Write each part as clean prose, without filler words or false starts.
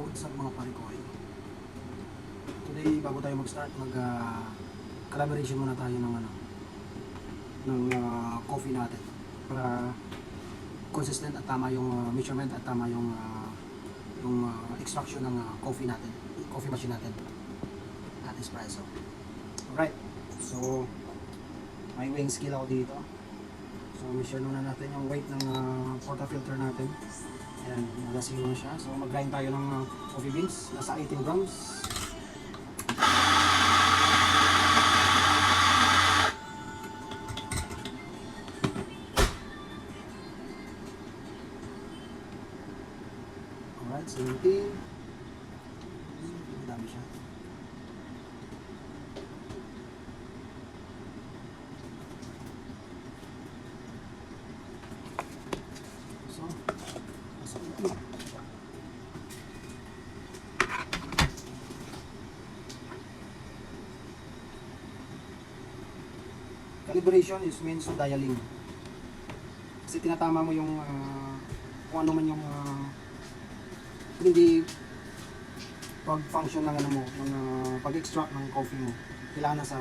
what's up mga pare ko? Today, bago tayo mag-start, collaboration muna tayo ng coffee natin para consistent at tama yung measurement at tama yung extraction ng coffee natin, coffee machine natin at espresso. Alright, so may weighing scale ako dito. So measure muna natin yung weight ng portafilter natin. Ayan, nag-zero na siya. So mag-grind tayo ng coffee beans, nasa 18 grams. Alright, 17. Dami siya. So, nasa 18. Calibration is means dialing. Kasi tinatama mo yung kung ano man yung hindi pag-function ng ano mo, ng pag-extract ng coffee mo. Kailangan na sa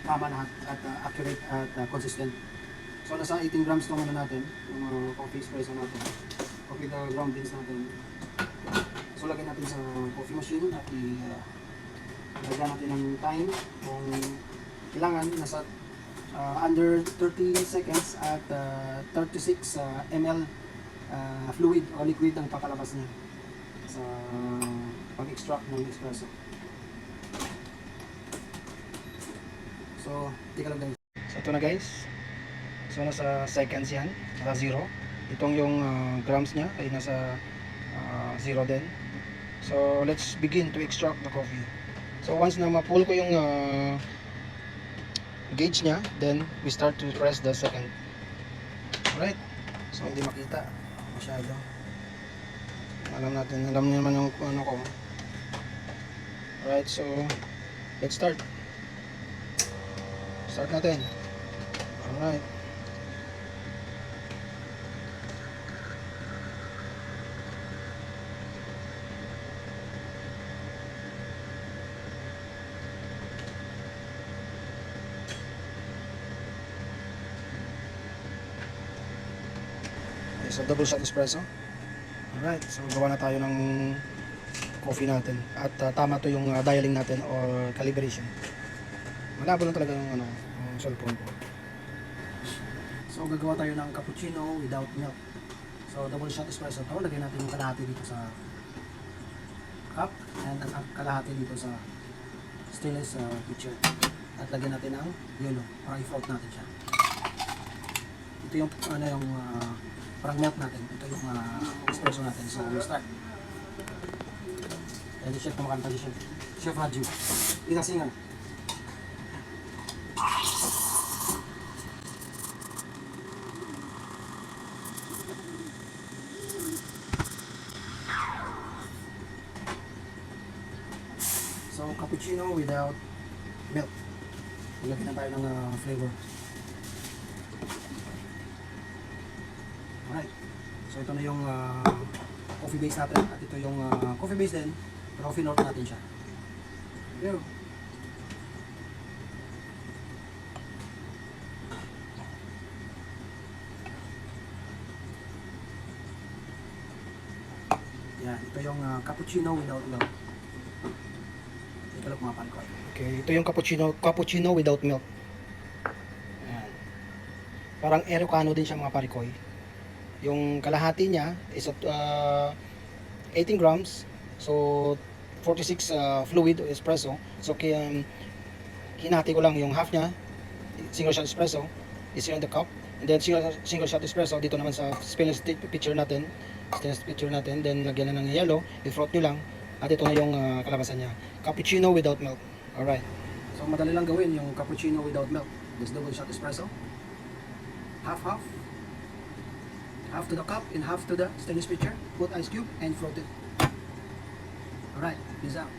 tama na at accurate at consistent. So nasa 18 grams itong ano natin, yung coffee espresso natin. Coffee ground beans natin. So lagyan natin sa coffee machine at ilagyan natin ng time kung kailangan nasa under 30 seconds at 36 ml fluid o liquid ang papalabas niya sa pag-extract ng espresso. So, tika lang guys. So, ito na guys. So, nasa seconds yan. Nasa 0. Itong yung grams niya ay nasa 0 din. So, let's begin to extract the coffee. So, once na ma-pull ko yung gauge niya, then we start to press the second. Alright. So, hindi makita masyado. Alam niyo naman yung ano ko. Alright, so let's start. Start natin. Alright. Okay, so double shot espresso. Alright, so gawa na tayo ng coffee natin at tama to yung dialing natin or calibration. Malabo lang talaga yung yung cellphone ko. So gagawa tayo ng cappuccino without milk. So double shot espresso to, lagyan natin yung kalahati dito sa cup and ang kalahati dito sa stainless pitcher. At lagyan natin ang yellow para i-float natin siya. Ito yung parang milk natin. Ito yung espresso natin. So, we'll start. Ayan yung chef na makanta si Chef Raju. Isang singan. So, cappuccino without milk. Ilagyan na tayo ng flavor. Alright. So ito na yung coffee base natin at ito yung coffee base din pero finort natin siya. Yo. Yan, ito yung cappuccino without milk. Ito lang mga palikot. Okay, ito yung cappuccino without milk. Yan. Parang Americano din siya mga parikoy. Yung kalahati niya is 18 grams. So 46 fluid espresso. So hinati ko lang yung half niya, single shot espresso is here in the cup. And then single shot espresso dito naman sa stainless pitcher natin. Then lagyan na ng yellow, i-froth nyo lang. At ito na yung kalabasan niya. Cappuccino without milk. Alright. So madali lang gawin yung cappuccino without milk. This double shot espresso. Half. Half to the cup and half to the stainless pitcher. Put ice cube and float it. Alright, peace out.